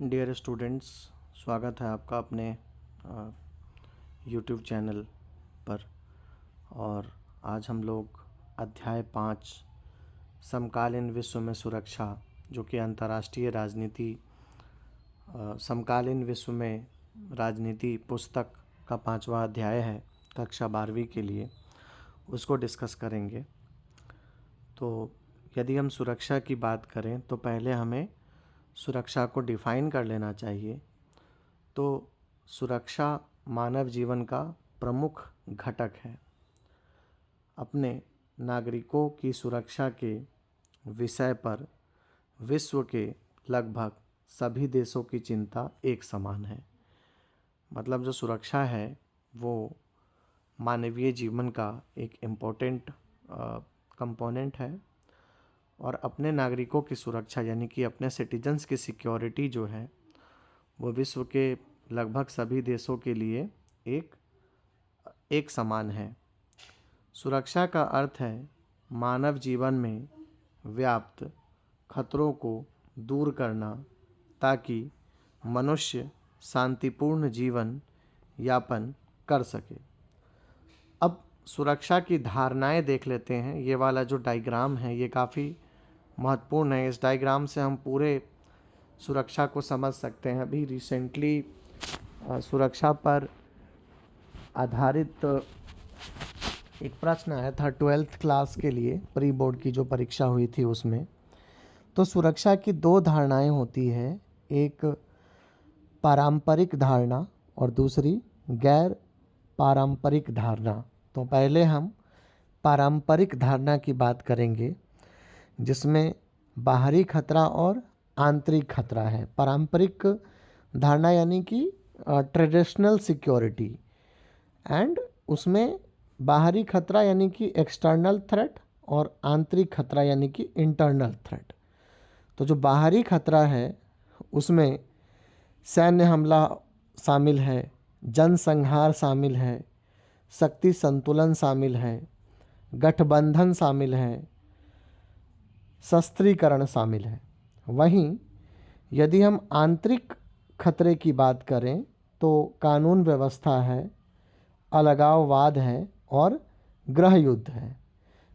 Dear students, स्वागत है आपका अपने यूट्यूब चैनल पर। और आज हम लोग अध्याय 5 समकालीन विश्व में सुरक्षा, जो कि अंतर्राष्ट्रीय राजनीति समकालीन विश्व में राजनीति पुस्तक का 5वां अध्याय है कक्षा 12वीं के लिए, उसको डिस्कस करेंगे। तो यदि हम सुरक्षा की बात करें तो पहले हमें सुरक्षा को डिफ़ाइन कर लेना चाहिए। तो सुरक्षा मानव जीवन का प्रमुख घटक है। अपने नागरिकों की सुरक्षा के विषय पर विश्व के लगभग सभी देशों की चिंता एक समान है। मतलब जो सुरक्षा है वो मानवीय जीवन का एक इम्पोर्टेंट कंपोनेंट है, और अपने नागरिकों की सुरक्षा यानी कि अपने सिटीजन्स की सिक्योरिटी जो है वो विश्व के लगभग सभी देशों के लिए एक समान है। सुरक्षा का अर्थ है मानव जीवन में व्याप्त खतरों को दूर करना, ताकि मनुष्य शांतिपूर्ण जीवन यापन कर सके। अब सुरक्षा की धारणाएं देख लेते हैं। ये वाला जो डायग्राम है ये काफ़ी महत्वपूर्ण है। इस डायग्राम से हम पूरे सुरक्षा को समझ सकते हैं। अभी रिसेंटली सुरक्षा पर आधारित एक प्रश्न आया था 12th क्लास के लिए, प्री बोर्ड की जो परीक्षा हुई थी उसमें। तो सुरक्षा की दो धारणाएं होती है, एक पारंपरिक धारणा और दूसरी गैर पारंपरिक धारणा। तो पहले हम पारंपरिक धारणा की बात करेंगे, जिसमें बाहरी खतरा और आंतरिक खतरा है। पारंपरिक धारणा यानी कि ट्रेडिशनल सिक्योरिटी, एंड उसमें बाहरी खतरा यानी कि एक्सटर्नल थ्रेट और आंतरिक खतरा यानी कि इंटरनल थ्रेट। तो जो बाहरी खतरा है उसमें सैन्य हमला शामिल है, जनसंहार शामिल है, शक्ति संतुलन शामिल है, गठबंधन शामिल है, शस्त्रीकरण शामिल है। वहीं यदि हम आंतरिक खतरे की बात करें तो कानून व्यवस्था है, अलगाववाद है और गृह युद्ध है।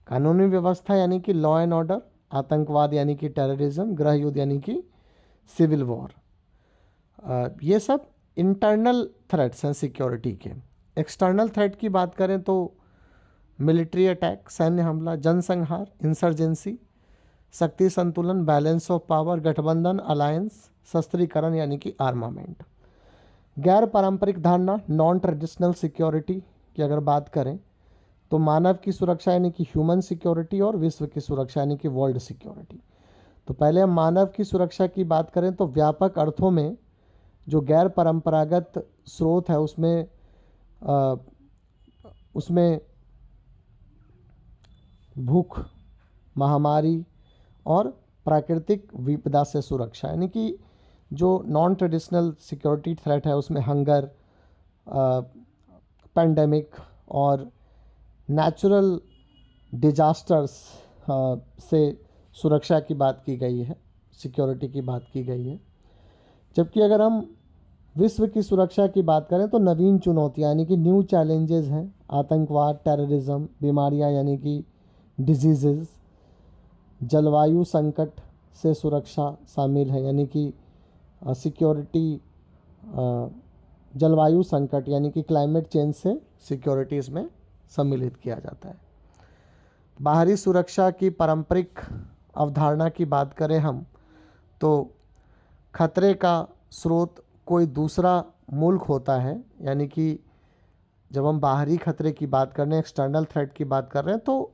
कानूनी व्यवस्था यानी कि लॉ एंड ऑर्डर, आतंकवाद यानी कि टेररिज्म, गृह युद्ध यानी कि सिविल वॉर। ये सब इंटरनल थ्रेट्स हैं सिक्योरिटी के। एक्सटर्नल थ्रेट की बात करें तो मिलिट्री अटैक, सैन्य हमला, जनसंहार, इंसर्जेंसी, शक्ति संतुलन, बैलेंस ऑफ पावर, गठबंधन, अलायंस, शस्त्रीकरण यानी कि आर्मामेंट। गैर पारंपरिक धारणा, नॉन ट्रेडिशनल सिक्योरिटी की अगर बात करें तो मानव की सुरक्षा यानी कि ह्यूमन सिक्योरिटी और विश्व की सुरक्षा यानी कि वर्ल्ड सिक्योरिटी। तो पहले हम मानव की सुरक्षा की बात करें तो व्यापक अर्थों में जो गैर परंपरागत स्रोत है उसमें भूख, महामारी और प्राकृतिक विपदा से सुरक्षा, यानी कि जो नॉन ट्रेडिशनल सिक्योरिटी थ्रेट है उसमें हंगर, पैंडेमिक और नेचुरल डिजास्टर्स से सुरक्षा की बात की गई है, सिक्योरिटी की बात की गई है। जबकि अगर हम विश्व की सुरक्षा की बात करें तो नवीन चुनौतियां यानी कि न्यू चैलेंजेस हैं, आतंकवाद, टेररिज्म, बीमारियां यानी कि डिजीजेस, जलवायु संकट से सुरक्षा शामिल है, यानी कि सिक्योरिटी, जलवायु संकट यानी कि क्लाइमेट चेंज से सिक्योरिटी इसमें सम्मिलित किया जाता है। बाहरी सुरक्षा की पारंपरिक अवधारणा की बात करें हम तो खतरे का स्रोत कोई दूसरा मुल्क होता है, यानी कि जब हम बाहरी खतरे की बात कर रहे हैं, एक्सटर्नल थ्रेट की बात कर रहे हैं, तो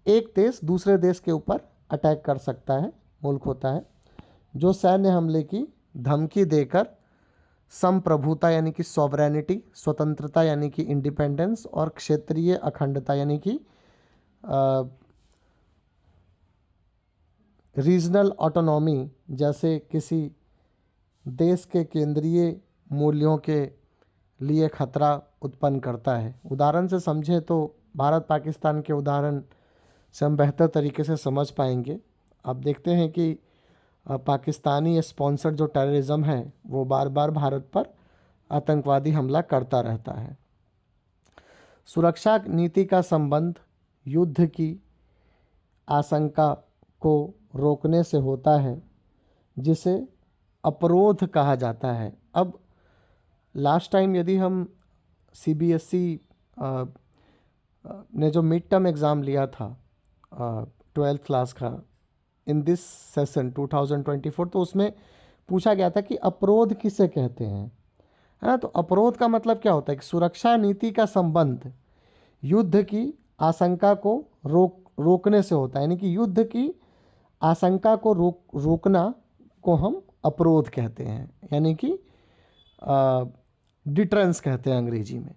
एक देश दूसरे देश के ऊपर अटैक कर सकता है, मुल्क होता है जो सैन्य हमले की धमकी देकर संप्रभुता यानी कि सॉवरेनिटी, स्वतंत्रता यानी कि इंडिपेंडेंस और क्षेत्रीय अखंडता यानी कि रीजनल ऑटोनॉमी जैसे किसी देश के केंद्रीय मूल्यों के लिए खतरा उत्पन्न करता है। उदाहरण से समझें तो भारत पाकिस्तान के उदाहरण से हम बेहतर तरीके से समझ पाएंगे। आप देखते हैं कि पाकिस्तानी स्पॉन्सर्ड जो टेररिज्म है वो बार बार भारत पर आतंकवादी हमला करता रहता है। सुरक्षा नीति का संबंध युद्ध की आशंका को रोकने से होता है, जिसे अपरोध कहा जाता है। अब लास्ट टाइम यदि हम सीबीएसई ने जो मिड टर्म एग्ज़ाम लिया था 12th क्लास का इन दिस सेशन 2024, तो उसमें पूछा गया था कि अपरोध किसे कहते हैं, है ना। तो अपरोध का मतलब क्या होता है कि सुरक्षा नीति का संबंध युद्ध की आशंका को रोकने से होता है, यानी कि युद्ध की आशंका को रोकना को हम अपरोध कहते हैं, यानी कि डिटरेंस कहते हैं अंग्रेजी में।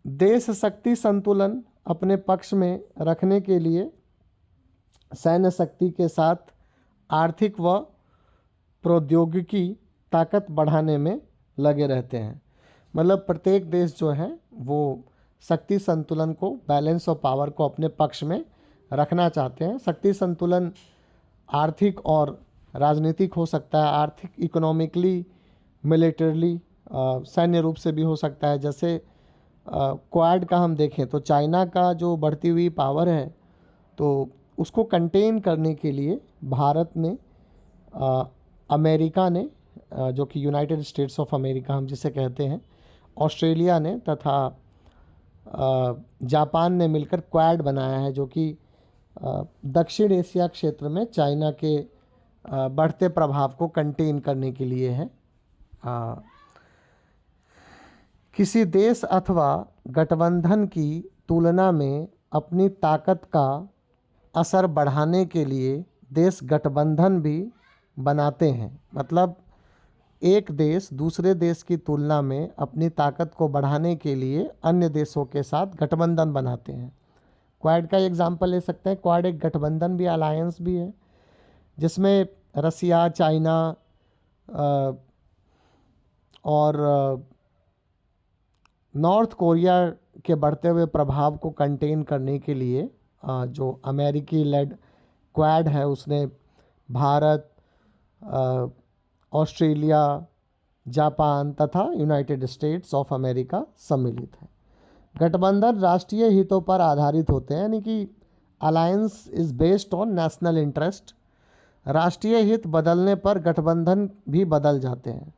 देश शक्ति संतुलन अपने पक्ष में रखने के लिए सैन्य शक्ति के साथ आर्थिक व प्रौद्योगिकी ताकत बढ़ाने में लगे रहते हैं। मतलब प्रत्येक देश जो है वो शक्ति संतुलन को, बैलेंस ऑफ पावर को अपने पक्ष में रखना चाहते हैं। शक्ति संतुलन आर्थिक और राजनीतिक हो सकता है, आर्थिक इकोनॉमिकली, मिलिटरली, सैन्य रूप से भी हो सकता है। जैसे क्वाड का हम देखें तो चाइना का जो बढ़ती हुई पावर है, तो उसको कंटेन करने के लिए भारत ने, अमेरिका ने, जो कि यूनाइटेड स्टेट्स ऑफ अमेरिका हम जिसे कहते हैं, ऑस्ट्रेलिया ने तथा जापान ने मिलकर क्वाड बनाया है, जो कि दक्षिण एशिया क्षेत्र में चाइना के बढ़ते प्रभाव को कंटेन करने के लिए है। किसी देश अथवा गठबंधन की तुलना में अपनी ताकत का असर बढ़ाने के लिए देश गठबंधन भी बनाते हैं। मतलब एक देश दूसरे देश की तुलना में अपनी ताकत को बढ़ाने के लिए अन्य देशों के साथ गठबंधन बनाते हैं। क्वाड का एग्जाम्पल ले सकते हैं। क्वाड एक गठबंधन भी, अलायंस भी है, जिसमें रसिया, चाइना और नॉर्थ कोरिया के बढ़ते हुए प्रभाव को कंटेन करने के लिए जो अमेरिकी लेड क्वाड है उसने भारत, ऑस्ट्रेलिया, जापान तथा यूनाइटेड स्टेट्स ऑफ अमेरिका सम्मिलित है। गठबंधन राष्ट्रीय हितों पर आधारित होते हैं, यानी कि alliance is based on national interest. राष्ट्रीय हित बदलने पर गठबंधन भी बदल जाते हैं।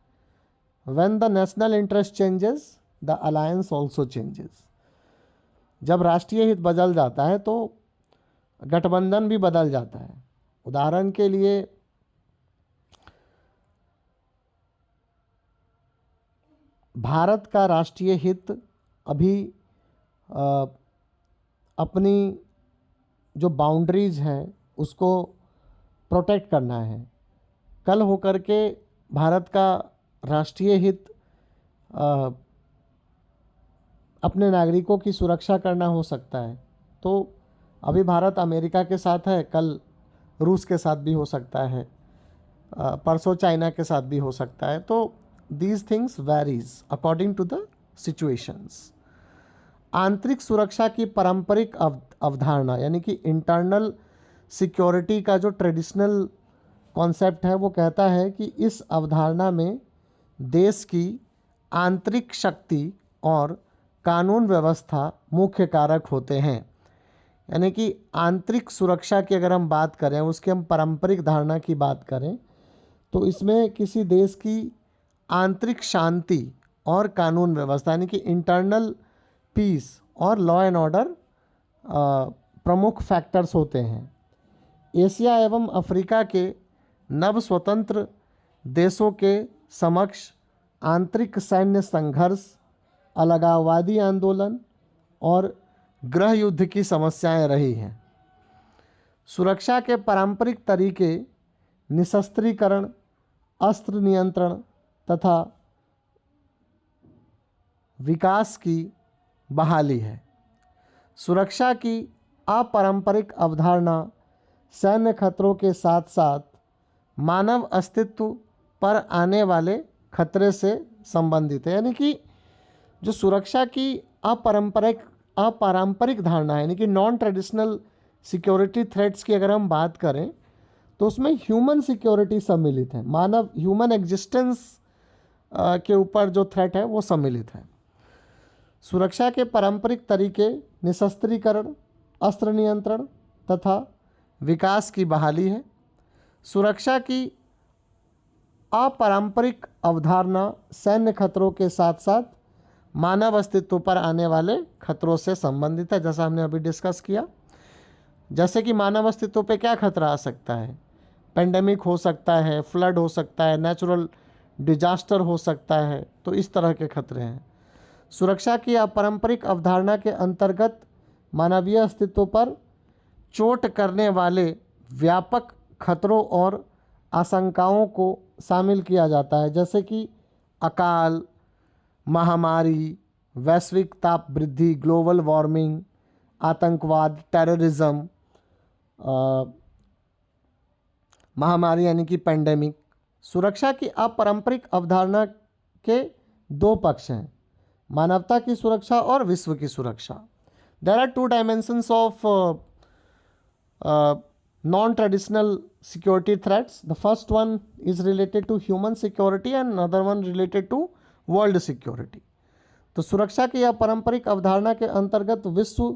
When the national interest changes the alliance also changes. जब राष्ट्रीय हित बदल जाता है तो गठबंधन भी बदल जाता है। उदाहरण के लिए भारत का राष्ट्रीय हित अभी अपनी जो बाउंड्रीज है उसको प्रोटेक्ट करना है। कल होकर के भारत का राष्ट्रीय हित अपने नागरिकों की सुरक्षा करना हो सकता है। तो अभी भारत अमेरिका के साथ है, कल रूस के साथ भी हो सकता है, परसों चाइना के साथ भी हो सकता है। तो these things varies according to the situations। आंतरिक सुरक्षा की पारंपरिक अवधारणा, यानी कि इंटरनल सिक्योरिटी का जो ट्रेडिशनल कॉन्सेप्ट है वो कहता है कि इस अवधारणा में देश की आंतरिक शक्ति और कानून व्यवस्था मुख्य कारक होते हैं। यानी कि आंतरिक सुरक्षा की अगर हम बात करें, उसकी हम पारंपरिक धारणा की बात करें, तो इसमें किसी देश की आंतरिक शांति और कानून व्यवस्था, यानी कि इंटरनल पीस और लॉ एंड ऑर्डर प्रमुख फैक्टर्स होते हैं। एशिया एवं अफ्रीका के नव स्वतंत्र देशों के समक्ष आंतरिक सैन्य संघर्ष, अलगाववादी आंदोलन और गृह युद्ध की समस्याएं रही हैं। सुरक्षा के पारंपरिक तरीके निशस्त्रीकरण, अस्त्र नियंत्रण तथा विकास की बहाली है। सुरक्षा की अपारंपरिक अवधारणा सैन्य खतरों के साथ साथ मानव अस्तित्व पर आने वाले खतरे से संबंधित है। यानी कि जो सुरक्षा की अपारंपरिक धारणा है, यानी कि नॉन ट्रेडिशनल सिक्योरिटी थ्रेट्स की अगर हम बात करें तो उसमें ह्यूमन सिक्योरिटी सम्मिलित है, मानव ह्यूमन एग्जिस्टेंस के ऊपर जो थ्रेट है वो सम्मिलित है। सुरक्षा के पारंपरिक तरीके निशस्त्रीकरण, अस्त्र नियंत्रण तथा विकास की बहाली है। सुरक्षा की अपारंपरिक अवधारणा सैन्य खतरों के साथ साथ मानव अस्तित्व पर आने वाले खतरों से संबंधित है, जैसा हमने अभी डिस्कस किया। जैसे कि मानव अस्तित्व पे क्या खतरा आ सकता है, पेंडेमिक हो सकता है, फ्लड हो सकता है, नेचुरल डिजास्टर हो सकता है, तो इस तरह के खतरे हैं। सुरक्षा की अपारंपरिक अवधारणा के अंतर्गत मानवीय अस्तित्व पर चोट करने वाले व्यापक खतरों और आशंकाओं को शामिल किया जाता है, जैसे कि अकाल, महामारी, वैश्विक ताप वृद्धि, ग्लोबल वार्मिंग, आतंकवाद, टेररिज्म, महामारी यानी कि पेंडेमिक। सुरक्षा की अपारंपरिक अवधारणा के दो पक्ष हैं, मानवता की सुरक्षा और विश्व की सुरक्षा। There are two dimensions of non-traditional security threats. The first one is related to human security and another one related to world security. तो सुरक्षा की यह पारंपरिक अवधारणा के अंतर्गत विश्व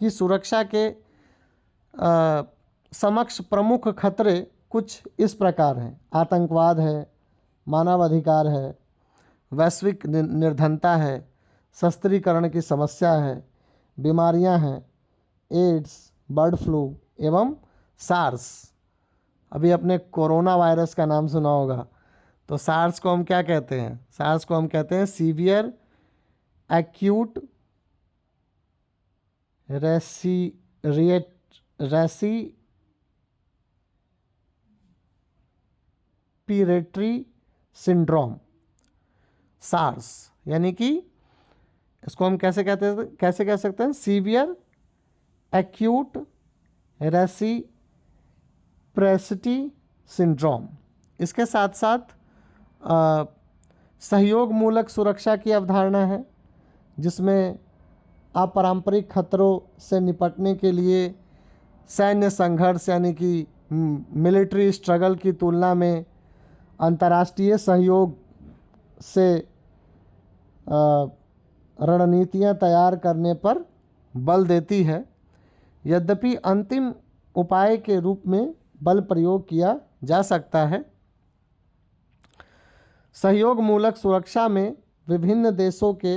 की सुरक्षा के समक्ष प्रमुख खतरे कुछ इस प्रकार हैं। आतंकवाद है, मानवाधिकार है, वैश्विक निर्धनता है, शस्त्रीकरण की समस्या है, बीमारियां हैं, एड्स, बर्ड फ्लू एवं सार्स। अभी अपने कोरोना वायरस का नाम सुना होगा, तो सार्स को हम क्या कहते हैं? सार्स को हम कहते हैं severe acute respiratory syndrome, SARS. यानी कि इसको हम कैसे कह सकते हैं? Severe acute reciprocity syndrome. इसके साथ साथ सहयोग मूलक सुरक्षा की अवधारणा है, जिसमें अपारंपरिक खतरों से निपटने के लिए सैन्य संघर्ष यानी कि मिलिट्री स्ट्रगल की तुलना में अंतर्राष्ट्रीय सहयोग से रणनीतियां तैयार करने पर बल देती है। यद्यपि अंतिम उपाय के रूप में बल प्रयोग किया जा सकता है। सहयोग मूलक सुरक्षा में विभिन्न देशों के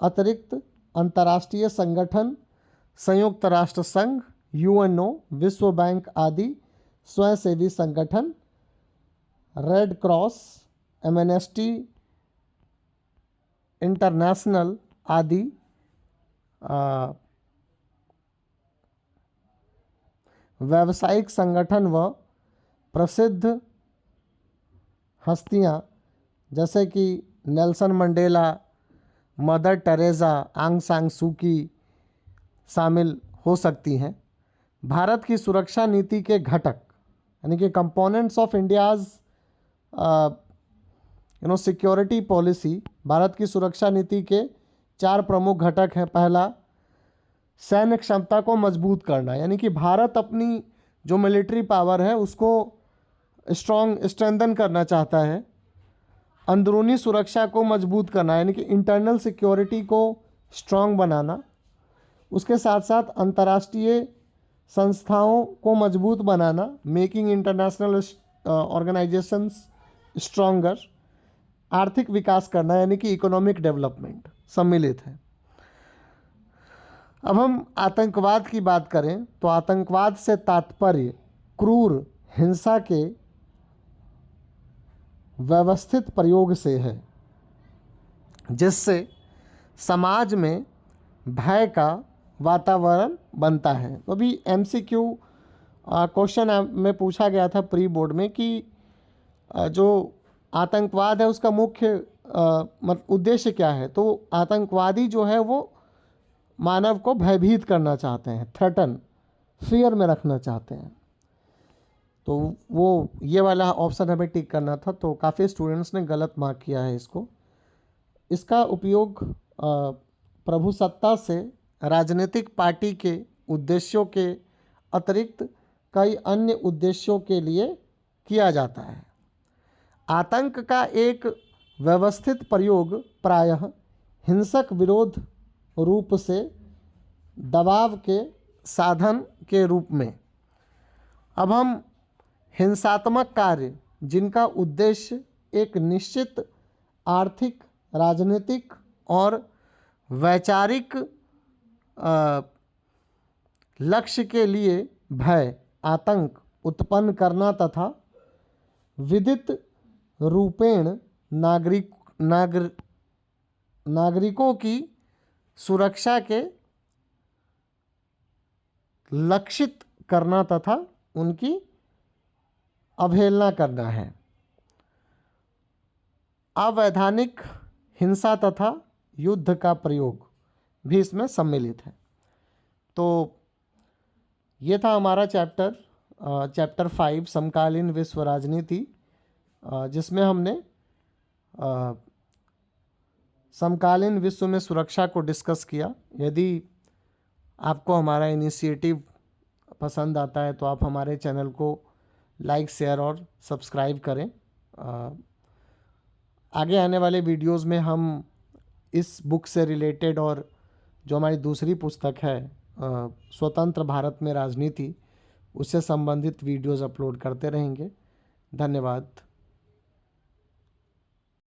अतिरिक्त अंतर्राष्ट्रीय संगठन, संयुक्त राष्ट्र संघ, यूएनओ, विश्व बैंक आदि स्वयंसेवी संगठन, रेड क्रॉस, एमनेस्टी इंटरनेशनल आदि व्यावसायिक संगठन व प्रसिद्ध हस्तियां जैसे कि नेल्सन मंडेला, मदर टेरेसा, आंग सान सू की शामिल हो सकती हैं। भारत की सुरक्षा नीति के घटक यानी कि components of India's security policy, Bharat की सुरक्षा नीति के 4 प्रमुख घटक हैं। पहला, सैन्य क्षमता को मजबूत करना, यानी कि भारत अपनी जो मिलिट्री पावर है उसको स्ट्रेंथन करना चाहता है। अंदरूनी सुरक्षा को मजबूत करना, यानी कि इंटरनल सिक्योरिटी को स्ट्रांग बनाना। उसके साथ साथ अंतर्राष्ट्रीय संस्थाओं को मजबूत बनाना, मेकिंग इंटरनेशनल ऑर्गेनाइजेशंस स्ट्रॉन्गर। आर्थिक विकास करना, यानी कि इकोनॉमिक डेवलपमेंट सम्मिलित है। अब हम आतंकवाद की बात करें तो आतंकवाद से तात्पर्य क्रूर हिंसा के व्यवस्थित प्रयोग से है, जिससे समाज में भय का वातावरण बनता है। तो अभी MCQ क्वेश्चन में पूछा गया था प्री बोर्ड में कि जो आतंकवाद है उसका मुख्य उद्देश्य क्या है। तो आतंकवादी जो है वो मानव को भयभीत करना चाहते हैं, थ्रेटन, फियर में रखना चाहते हैं। तो वो ये वाला ऑप्शन हमें टिक करना था, तो काफ़ी स्टूडेंट्स ने गलत मार्क किया है इसको। इसका उपयोग प्रभुसत्ता से राजनीतिक पार्टी के उद्देश्यों के अतिरिक्त कई अन्य उद्देश्यों के लिए किया जाता है। आतंक का एक व्यवस्थित प्रयोग प्रायः हिंसक विरोध रूप से दबाव के साधन के रूप में। अब हम हिंसात्मक कार्य जिनका उद्देश्य एक निश्चित आर्थिक, राजनीतिक और वैचारिक लक्ष्य के लिए भय, आतंक उत्पन्न करना तथा विदित रूपेण नागरिकों की सुरक्षा के लक्षित करना तथा उनकी अवहेलना करना है। अवैधानिक हिंसा तथा युद्ध का प्रयोग भी इसमें सम्मिलित है। तो ये था हमारा चैप्टर 5 समकालीन विश्व राजनीति, जिसमें हमने समकालीन विश्व में सुरक्षा को डिस्कस किया। यदि आपको हमारा इनिशिएटिव पसंद आता है तो आप हमारे चैनल को लाइक, शेयर और सब्सक्राइब करें। आगे आने वाले वीडियोस में हम इस बुक से रिलेटेड और जो हमारी दूसरी पुस्तक है स्वतंत्र भारत में राजनीति, उससे संबंधित वीडियोस अपलोड करते रहेंगे। धन्यवाद।